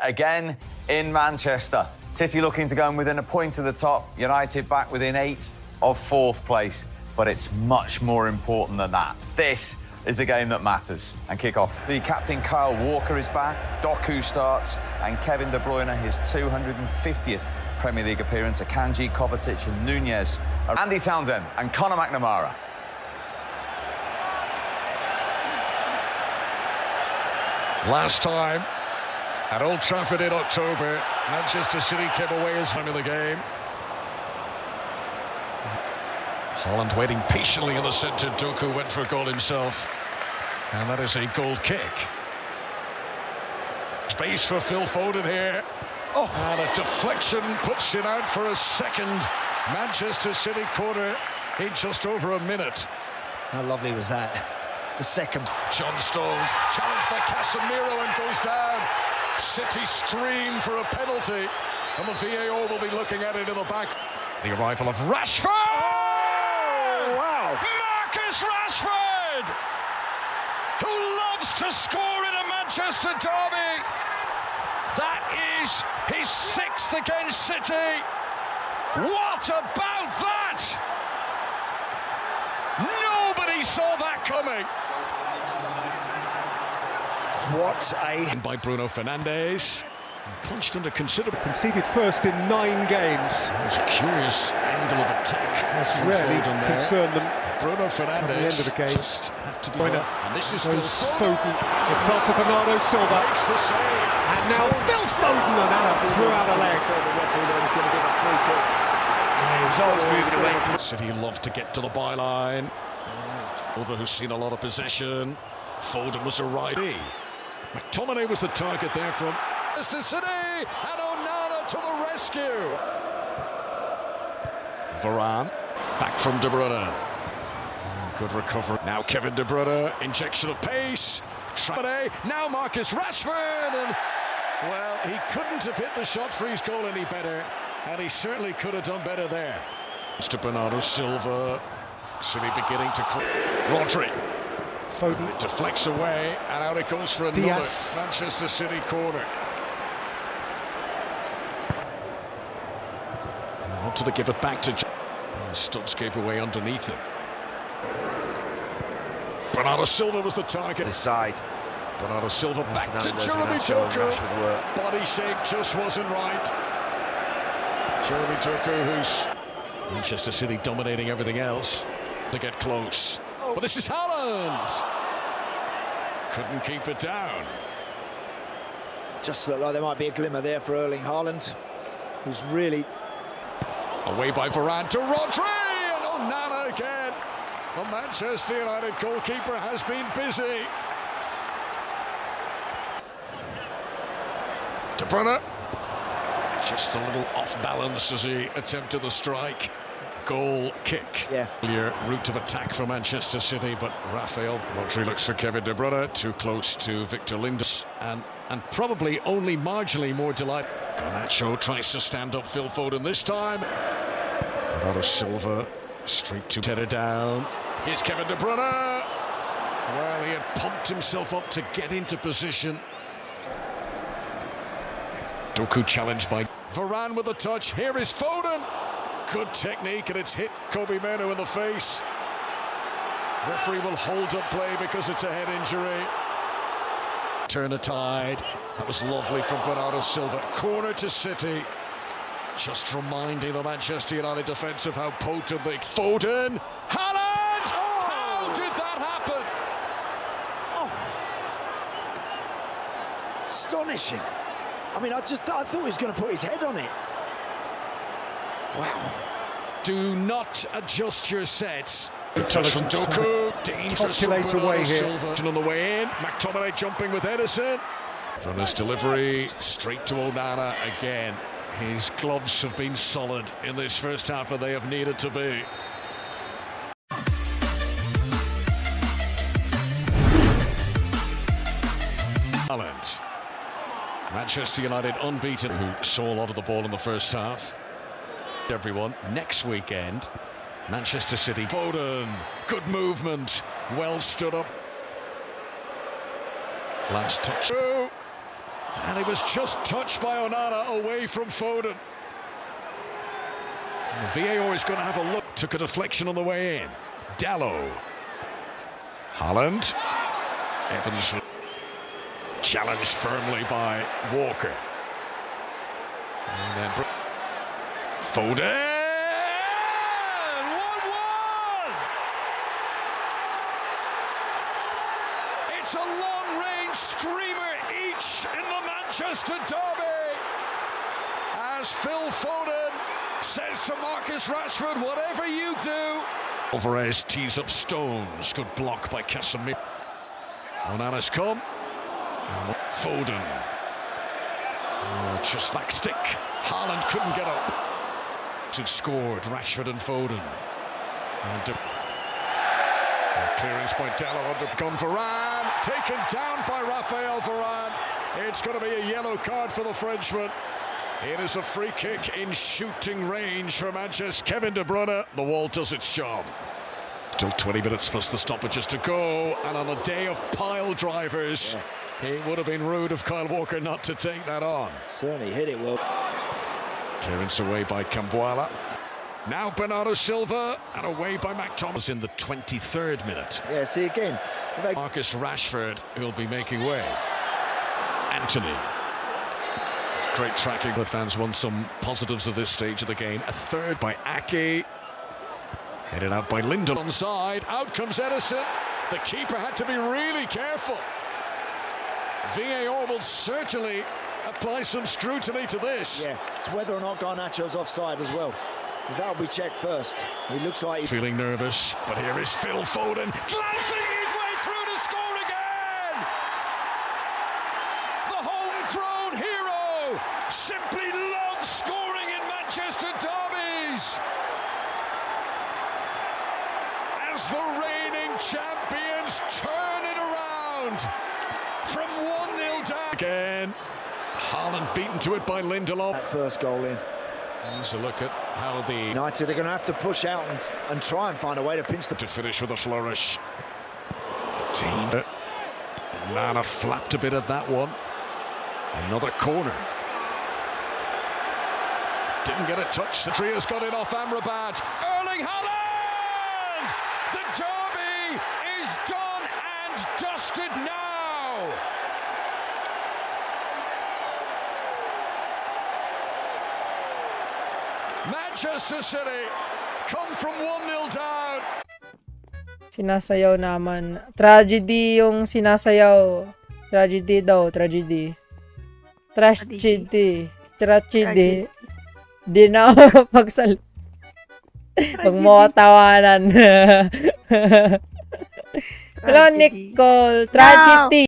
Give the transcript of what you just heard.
Again in Manchester. City looking to go in within a point of the top. United back within 8 of 4th place. But it's much more important than that. This is the game that matters. And kick off. The captain Kyle Walker is back. Doku starts. And Kevin De Bruyne, his 250th Premier League appearance. Akanji, Kovacic and Nunez. Andy Townsend and Conor McNamara. Last time at Old Trafford in October, Manchester City came away as time of the game. Holland waiting patiently in the centre. Doku went for a goal himself. And that is a goal kick. Space for Phil Foden here. Oh. And a deflection puts it out for a second Manchester City corner in just over a minute. How lovely was that? The second. John Stones challenged by Casemiro and goes down. City scream for a penalty, and the VAR will be looking at it in the back. The arrival of Rashford! Oh, wow! Marcus Rashford! Who loves to score in a Manchester derby! That is his 6th against City! What about that? Nobody saw that coming! What a... By Bruno Fernandes. Punched under considerable... Conceded first in 9 games. It's a curious angle of attack. That's rarely concerned them. Bruno Fernandes at the end of the game. Just had to be and this is Foden. It's off for Bernardo Silva. Makes the save. And now Phil Foden and Anna threw out a leg. He was always moving away. City love to get to the byline. Over who's seen a lot of possession. Foden was a righty. McTominay was the target there from Manchester City, and Onana to the rescue. Varane back from De Bruyne. Good recovery. Now Kevin De Bruyne, injection of pace. Now Marcus Rashford, and well, he couldn't have hit the shot for his goal any better, and he certainly could have done better there. It's to Bernardo Silva. City beginning to Rodri. Foden. It deflects away, and out it goes for another Manchester City corner. Wanted to give it back to... Studs gave away underneath him. Bernardo Silva was the target. This side. Bernardo Silva back to Jeremy Doku. Body shape just wasn't right. Jeremy Doku, who's Manchester City dominating everything else, to get close. But this is Haaland. Couldn't keep it down. Just looked like there might be a glimmer there for Erling Haaland, who's really... Away by Varane to Rodri, and Onana again. The Manchester United goalkeeper has been busy. De Bruyne. Just a little off balance as he attempted the strike. Goal kick. Yeah. Clear route of attack for Manchester City, but Rafael Rodri looks for Kevin De Bruyne, too close to Victor Lindelof, and probably only marginally more delight. Garnacho tries to stand up Phil Foden this time. Bernardo Silva straight to header down. Here's Kevin De Bruyne. Well, he had pumped himself up to get into position. Doku challenged by Varane with a touch. Here is Foden. Good technique, and it's hit Kobe Manu in the face. Referee will hold up play because it's a head injury. Turn a tide. That was lovely from Bernardo Silva. Corner to City. Just reminding the Manchester United defence of how potent they... Foden! Haaland! Oh. How did that happen? Oh. Astonishing. I mean, I thought he was going to put his head on it. Wow. Do not adjust your sets. Good touch from Doku. Dangerous from away here. Silva. On the way in. McTominay jumping with Edison. From his delivery, straight to Onana again. His gloves have been solid in this first half, and they have needed to be. Haaland. Manchester United unbeaten, who saw a lot of the ball in the first half. Everyone, next weekend, Manchester City. Foden, good movement, well stood up. Last touch. And he was just touched by Onana away from Foden. And the VAR is going to have a look. Took a deflection on the way in. Dallo. Haaland. Evans challenged firmly by Walker. And then Foden. 1-1. It's a long-range screamer each in the Manchester derby. As Phil Foden says to Marcus Rashford, whatever you do. Alvarez tees up Stones. Good block by Casemiro. Onana's come. Foden. Oh, just like stick. Haaland couldn't get up. Have scored, Rashford and Foden. And clearance by Dallo under gone Varane. Taken down by Raphael Varane. It's going to be a yellow card for the Frenchman. It is a free kick in shooting range for Manchester. Kevin De Bruyne, the wall does its job. Still 20 minutes plus the stoppages to go, and on a day of pile drivers, it would have been rude of Kyle Walker not to take that on. Certainly hit it well. Clearance away by Cambuala. Now Bernardo Silva, and away by McTominay in the 23rd minute. Yeah, see again. Marcus Rashford, who'll be making way. Anthony. Great tracking. The fans want some positives at this stage of the game. A third by Ake. Headed out by Lindelof. Onside. Out comes Edison. The keeper had to be really careful. VAR will certainly apply some scrutiny to this. Yeah, it's whether or not Garnacho's offside as well, because that'll be checked first. He looks like he's feeling nervous, but here is Phil Foden glancing his way through to score again. The homegrown hero simply loves scoring in Manchester derbies. As the reigning champions turn it around from 1-0 down. Again, Haaland beaten to it by Lindelof. that first goal in. Here's a look at how the United are going to have to push out and try and find a way to pinch the... to finish with a flourish. Team. Nana flapped a bit at that one. Another corner. Didn't get a touch. The trio's got it off Amrabat. Erling Haaland! The derby is done and dusted now. Manchester City come from 1-0 down. Sinasayaw naman. Tragedy yung sinasayaw. Tragedy daw, tragedy. Tragedy. Tragedy. Di na ako pagsal. Pag mo tawanan. Hello, Nicole. Tragedy.